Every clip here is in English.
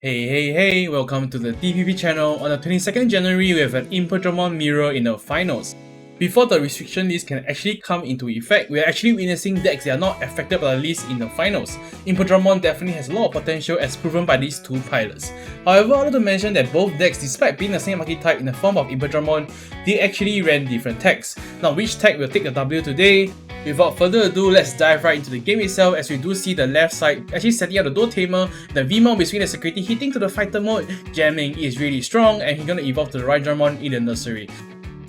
Hey, welcome to the DPP channel. On the 22nd January, we have an Imperialdramon mirror in the finals. Before the restriction list can actually come into effect, we are actually witnessing decks that are not affected by the list in the finals. Imperialdramon definitely has a lot of potential as proven by these two pilots. However, I want to mention that both decks, despite being the same archetype in the form of Imperialdramon, they actually ran different tags. Now, which tag will take the W today? Without further ado, let's dive right into the game itself as we do see the left side actually setting up the Door Tamer, the V-mount between the security hitting to the fighter mode, jamming is really strong and he's going to evolve to the Digimon in the nursery.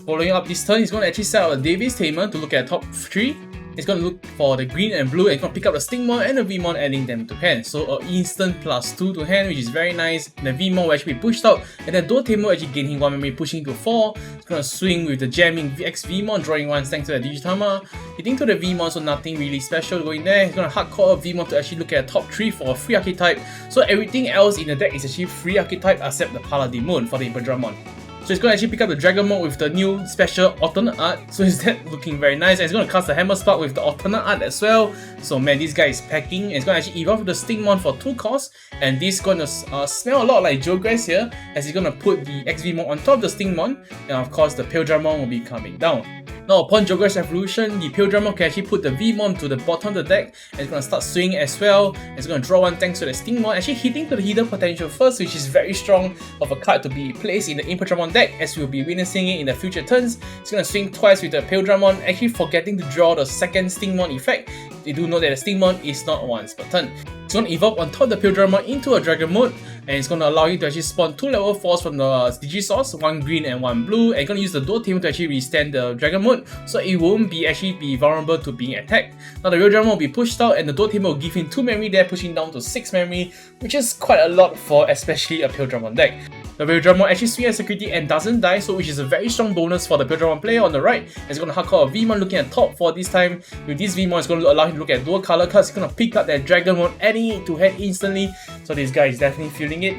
Following up this turn, he's going to actually set up a Davis Tamer to look at top 3. He's going to look for the green and blue and going to pick up the Stingmon and the V-Mon, adding them to hand. So an instant +2 to hand, which is very nice. And the V-Mon will actually be pushed out, and then Door Tamer actually gaining 1 memory, pushing to 4. He's going to swing with the jamming VX V-Mon, drawing 1 thanks to the Digitama. Hitting to the V-Mon, so nothing really special going there. He's going to hardcore a V-Mon to actually look at top 3 for a free archetype. So everything else in the deck is actually free archetype except the Paladin Moon for the Imperialdramon. So he's going to actually pick up the Dragon mode with the new special alternate art. So is that looking very nice. And he's going to cast the Hammer Spark with the alternate art as well. So man, this guy is packing. And he's going to actually evolve with the Stingmon for 2 costs. And this is going to smell a lot like Jogress here, as he's going to put the XV-Mon on top of the Stingmon. And of course, the Imperialdramon will be coming down. Now, upon Jogress evolution, the Imperialdramon can actually put the V-Mon to the bottom of the deck, and it's going to start swinging as well. It's going to draw 1 thanks to the Stingmon, actually hitting to the hidden potential first, which is very strong of a card to be placed in the Imperialdramon deck, as we'll be witnessing it in the future turns. It's going to swing twice with the Imperialdramon, actually forgetting to draw the second Stingmon effect. You do know that the Stingmon is not once per turn. It's going to evolve on top of the Imperialdramon into a Dragon mode, and it's going to allow you to actually spawn 2 level 4s from the Digisource, 1 green and 1 blue, and it's going to use the Door Tamer to actually restand the Dragon mode, so it won't be vulnerable to being attacked. Now the real Dragon will be pushed out, and the Door Tamer will give him 2 memory there, pushing down to 6 memory, which is quite a lot for especially a Imperialdramon deck. The Imperialdramon actually swings at security and doesn't die, so which is a very strong bonus for the Imperialdramon player on the right. It's going to hardcore a V-Mon looking at top 4 this time. With this V-Mon, it's going to allow him to look at dual color cards. It's going to pick up that Dragon mode, adding it to hand instantly. So this guy is definitely feeling it.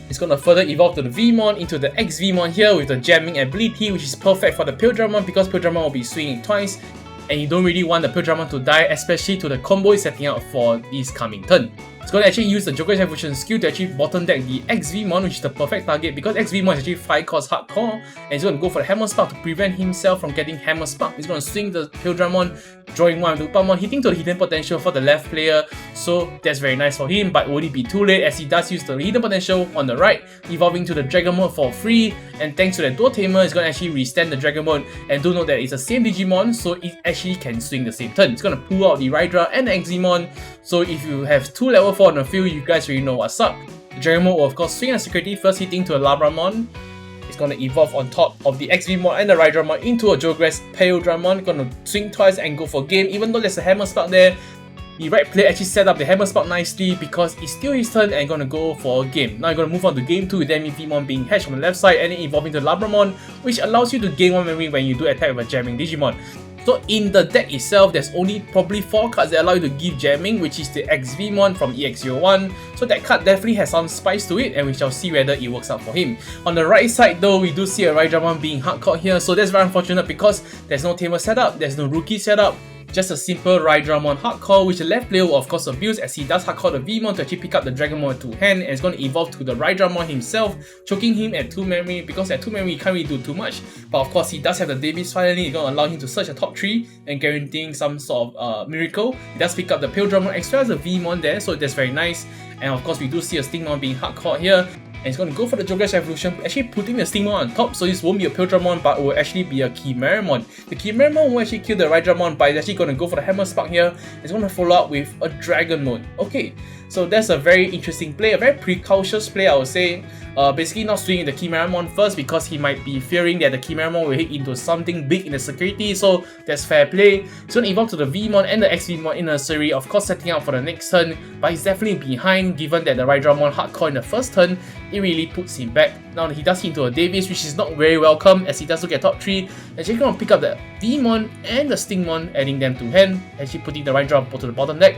It's going to further evolve to the V-Mon into the X-V-Mon here with the jamming ability, which is perfect for the Imperialdramon because Imperialdramon will be swinging twice. And you don't really want the Imperialdramon to die, especially to the combo it's setting out for this coming turn. It's going to actually use the Jogress evolution skill to actually bottom deck the XV-Mon, which is the perfect target because XV-Mon is actually 5 cost hardcore, and he's going to go for the Hammer Spark to prevent himself from getting Hammer Spark. He's going to swing the Imperialdramon, drawing 1 with Upamon, hitting to the hidden potential for the left player, so that's very nice for him, but would it be too late as he does use the hidden potential on the right, evolving to the Dragon mode for free, and thanks to the Door Tamer, it's going to actually restand the Dragon mode, and do note that it's the same Digimon, so it actually can swing the same turn. It's going to pull out the Rydra and the Eximon, so if you have 2 level 4 on the field, you guys already know what's up. The Dragon mode will of course swing at security, first hitting to a Labramon. It's going to evolve on top of the XV-Mon and the Rydramon into a Jogress Imperialdramon. Going to swing twice and go for game, even though there's a Hammer Spark there. The right player actually set up the Hammer Spark nicely because it's still his turn and going to go for a game. Now you're going to move on to game 2 with the V-Mon being hatched from the left side and then evolving to Labramon, which allows you to gain 1 memory when you do attack with a jamming Digimon. So in the deck itself, there's only probably 4 cards that allow you to give jamming, which is the XV-Mon from EX01. So that card definitely has some spice to it, and we shall see whether it works out for him. On the right side though, we do see a Rydramon being hardcore here, so that's very unfortunate because there's no Tamer setup, there's no Rookie setup. Just a simple Rydramon hardcore, which the left player will of course abuse as he does hardcore the V-Mon to actually pick up the Dragon mode to hand, and it's going to evolve to the Rydramon himself, choking him at 2 memory because at 2 memory he can't really do too much. But of course he does have the Davis finally, it's going to allow him to search the top 3 and guaranteeing some sort of miracle. He does pick up the Imperialdramon as well as the V-Mon there, so that's very nice. And of course we do see a Stingmon being hardcore here. And it's going to go for the Jogress evolution, actually putting the Stingmon on top, so this won't be a Imperialdramon but will actually be a Chimeramon. The Chimeramon will actually kill the Rydramon, but it's actually going to go for the Hammer Spark here. It's going to follow up with a Dragon mode. Okay, so that's a very interesting play, a very precautious play I would say. Basically not swinging the Chimeramon first because he might be fearing that the Chimeramon will hit into something big in the security, so that's fair play. He's going to evolve to the V-Mon and the X-V-Mon in nursery, of course setting up for the next turn, but he's definitely behind given that the Rydramon hardcore in the first turn. It really puts him back. Now he does hit into a Davis, which is not very welcome as he does look at top 3. Actually going to pick up the V-Mon and the Stingmon, adding them to hand, actually putting the Rydra to the bottom deck.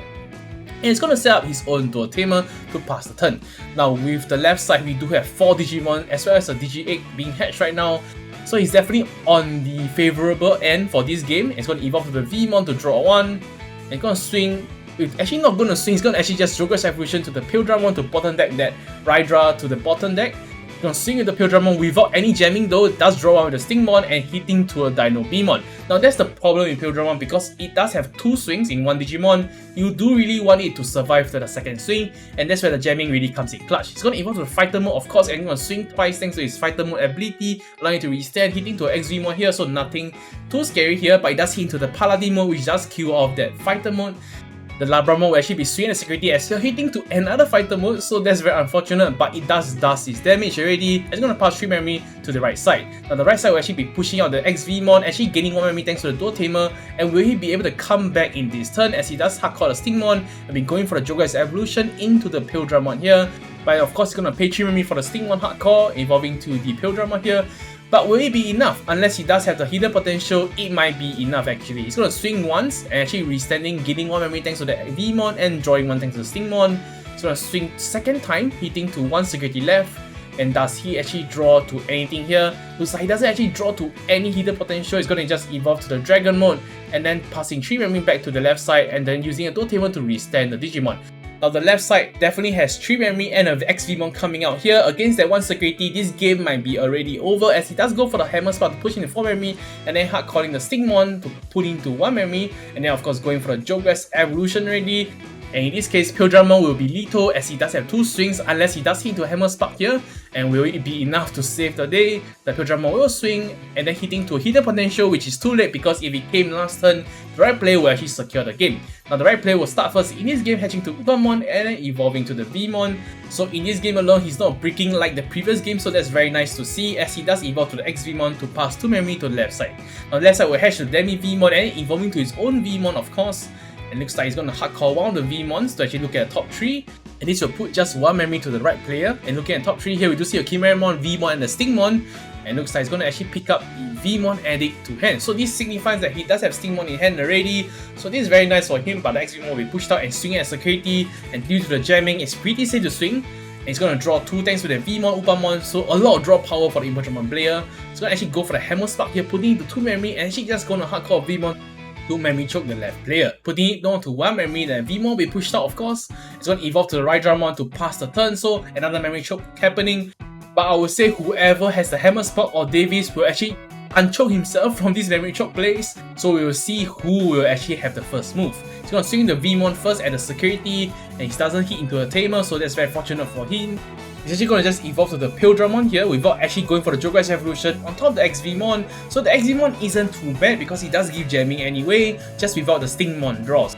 And it's going to set up his own Door Tamer to pass the turn. Now with the left side, we do have 4 Digimon as well as a Digi-Egg being hatched right now. So he's definitely on the favourable end for this game. It's going to evolve to the V-Mon to draw 1. And going to swing It's actually not going to swing, it's going to actually just Joker's Evolution to the Imperialdramon to bottom deck that Rydra to the bottom deck. It's going to swing with the Imperialdramon without any jamming though. It does draw one with the Stingmon and hitting to a Dino Beamon. Now that's the problem with Imperialdramon because it does have 2 swings in one Digimon. You do really want it to survive to the second swing, and that's where the jamming really comes in clutch. It's going to evolve to the Fighter Mode, of course, and it's going to swing twice thanks to its Fighter Mode ability, allowing it to restand, hitting to an XV Mode here, so nothing too scary here, but it does hit into the Paladin Mode, which does kill off that Fighter Mode. The Labramon will actually be swinging the security as well, hitting to another fighter mode, so that's very unfortunate, but it does its damage already. It's going to pass 3 memory to the right side. Now the right side will actually be pushing out the XVmon, actually gaining 1 memory thanks to the Dual Tamer, and will he be able to come back in this turn as he does hardcore the Stingmon and be going for the Joker's Evolution into the Imperialdramon here. But of course, he's going to pay 3 memory for the Stingmon hardcore, evolving to the Imperialdramon here. But will it be enough? Unless he does have the hidden potential, it might be enough actually. He's going to swing once and actually restanding, gaining 1 memory thanks to the Vmon and drawing 1 thanks to the Stingmon. He's going to swing second time, hitting to 1 security left. And does he actually draw to anything here? Looks like he doesn't actually draw to any hidden potential. He's going to just evolve to the Dragon mode and then passing 3 memory back to the left side and then using a Dual Tamer to restand the Digimon. Now the left side definitely has 3 memory and a XVmon coming out here. Against that 1 security, this game might be already over as he does go for the Hammer Spark to push into 4 memory and then hard calling the Stingmon to put into 1 memory and then of course going for the Joker's Evolution already. And in this case, Imperialdramon will be lethal as he does have 2 swings unless he does hit into a Hammer Spark here. And will it be enough to save the day? The Imperialdramon will swing and then hitting to a hidden potential, which is too late because if it came last turn, the right player will actually secure the game. Now the right player will start first in this game, hatching to Upamon and then evolving to the Vmon. So in this game alone, he's not breaking like the previous game, so that's very nice to see as he does evolve to the XVmon to pass 2 memory to the left side. Now the left side will hatch to Demi Vmon and evolving to his own Vmon of course. And looks like he's going to hardcore one of the Vmons to actually look at the top 3. And this will put just 1 memory to the right player. And looking at top 3 here, we do see a Chimeramon, Vmon and the Stingmon. And looks like he's going to actually pick up the Vmon Addict to hand. So this signifies that he does have Stingmon in hand already. So this is very nice for him, but the XVmon will be pushed out and swinging at security. And due to the jamming, it's pretty safe to swing. And he's going to draw 2 thanks to the Vmon, Upamon, so a lot of draw power for the Imperialdramon player. He's going to actually go for the Hammer Spark here, putting it to 2 memory and actually just going to hardcore Vmon. 2 memory choke the left player, putting it down to 1 memory, then Vmon will be pushed out of course. It's going to evolve to the Rydramon to pass the turn, so another memory choke happening. But I would say whoever has the Hammer Spark or Davis will actually unchoke himself from this memory choke plays, so we will see who will actually have the first move. He's going to swing the Vmon first at the security and he doesn't hit into a Tamer, so that's very fortunate for him. He's actually going to just evolve to the Imperialdramon here without actually going for the Joker's Evolution on top of the XVmon. So the XVmon isn't too bad because he does give jamming anyway, just without the Stingmon draws.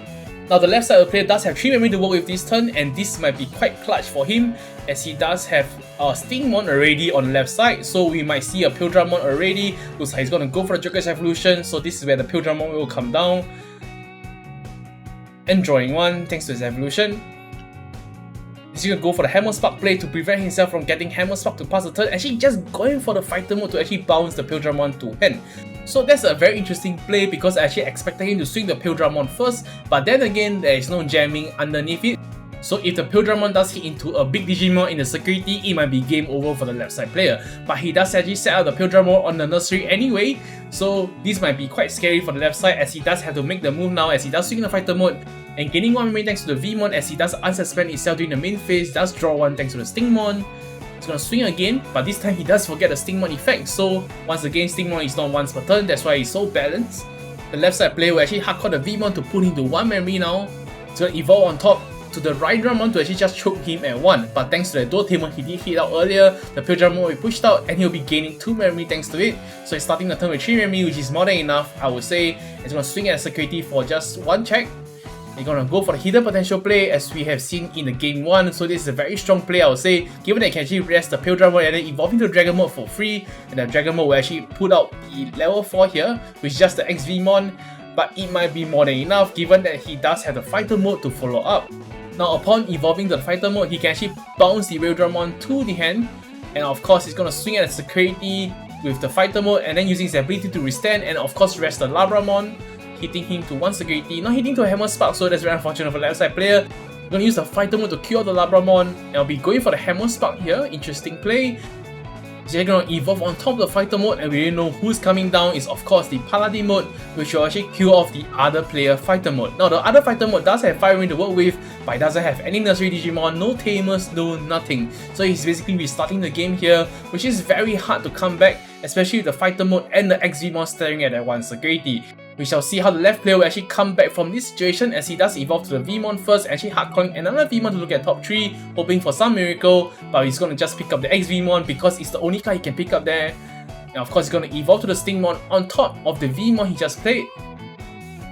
Now the left side of the player does have 3 memory to work with this turn, and this might be quite clutch for him as he does have a Stingmon already on the left side, so we might see a Imperialdramon already. Looks like he's going to go for the Joker's Evolution, so this is where the Imperialdramon will come down. And drawing 1 thanks to his evolution. He's going to go for the Hammer Spark play to prevent himself from getting Hammer Spark to pass the turn, actually just going for the fighter mode to actually bounce the Imperialdramon to hand. So that's a very interesting play because I actually expected him to swing the Imperialdramon first, but then again there is no jamming underneath it. So if the Imperialdramon does hit into a big Digimon in the security, it might be game over for the left side player. But he does actually set out the Imperialdramon on the nursery anyway, so this might be quite scary for the left side as he does have to make the move now as he does swing the fighter mode and gaining 1 memory thanks to the Vmon as he does unsuspend itself during the main phase, does draw 1 thanks to the Stingmon. He's gonna swing again, but this time he does forget the Stingmon effect, so once again Stingmon is not once per turn, that's why he's so balanced. The left side player will actually hardcore the Vmon to put him to 1 memory now. He's gonna evolve on top to the Rydramon to actually just choke him at 1, but thanks to the Dual Tamer he did hit out earlier, the Imperialdramon will be pushed out and he'll be gaining 2 memory thanks to it. So he's starting the turn with 3 memory, which is more than enough, I would say. He's gonna swing at security for just 1 check. He's gonna go for the hidden potential play as we have seen in the game 1, so this is a very strong play I would say, given that he can actually rest the Imperialdramon and then evolve into Dragon mode for free, and the Dragon mode will actually put out the level 4 here, which is just the XVmon, but it might be more than enough given that he does have the fighter mode to follow up. Now upon evolving to the fighter mode, he can actually bounce the Imperialdramon to the hand, and of course he's gonna swing at the security with the fighter mode and then using his ability to restand and of course rest the Labramon, hitting him to 1 security, not hitting to a Hammer Spark, so that's very unfortunate for the left side player. I'm gonna use the fighter mode to kill the Labramon, and I'll be going for the Hammer Spark here, interesting play. They're gonna evolve on top of the fighter mode, and we already know who's coming down is of course the paladin mode, which will actually kill off the other player fighter mode. Now the other fighter mode does have Fire Ring to work with, but it doesn't have any nursery Digimon, no tamers, no nothing. So he's basically restarting the game here, which is very hard to come back, especially with the fighter mode and the XVmon staring at that one security. We shall see how the left player will actually come back from this situation as he does evolve to the Vmon first, actually hardcoring another Vmon to look at top 3, hoping for some miracle, but he's gonna just pick up the XVmon because it's the only card he can pick up there. And of course he's gonna evolve to the Stingmon on top of the Vmon he just played.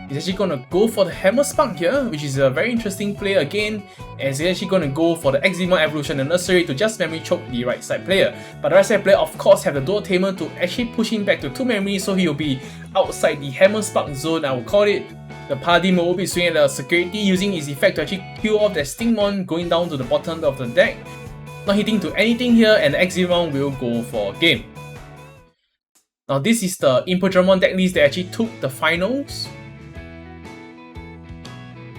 He's actually gonna go for the Hammer Spark here, which is a very interesting play again, as he's actually gonna go for the XVmon evolution and nursery to just memory choke the right side player. But the right side player of course have the dual tamer to actually push him back to 2 memory, so he will be outside the Hammer Spark zone, I will call it. The Paladin will be swinging at the security using his effect to actually kill off that Stingmon, going down to the bottom of the deck. Not hitting to anything here, and the XVmon will go for game. Now this is the Imperialdramon deck list that actually took the finals.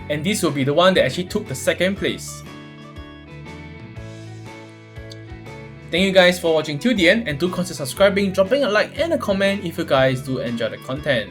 And this will be the one that actually took the 2nd place. Thank you guys for watching till the end, and do consider subscribing, dropping a like and a comment if you guys do enjoy the content.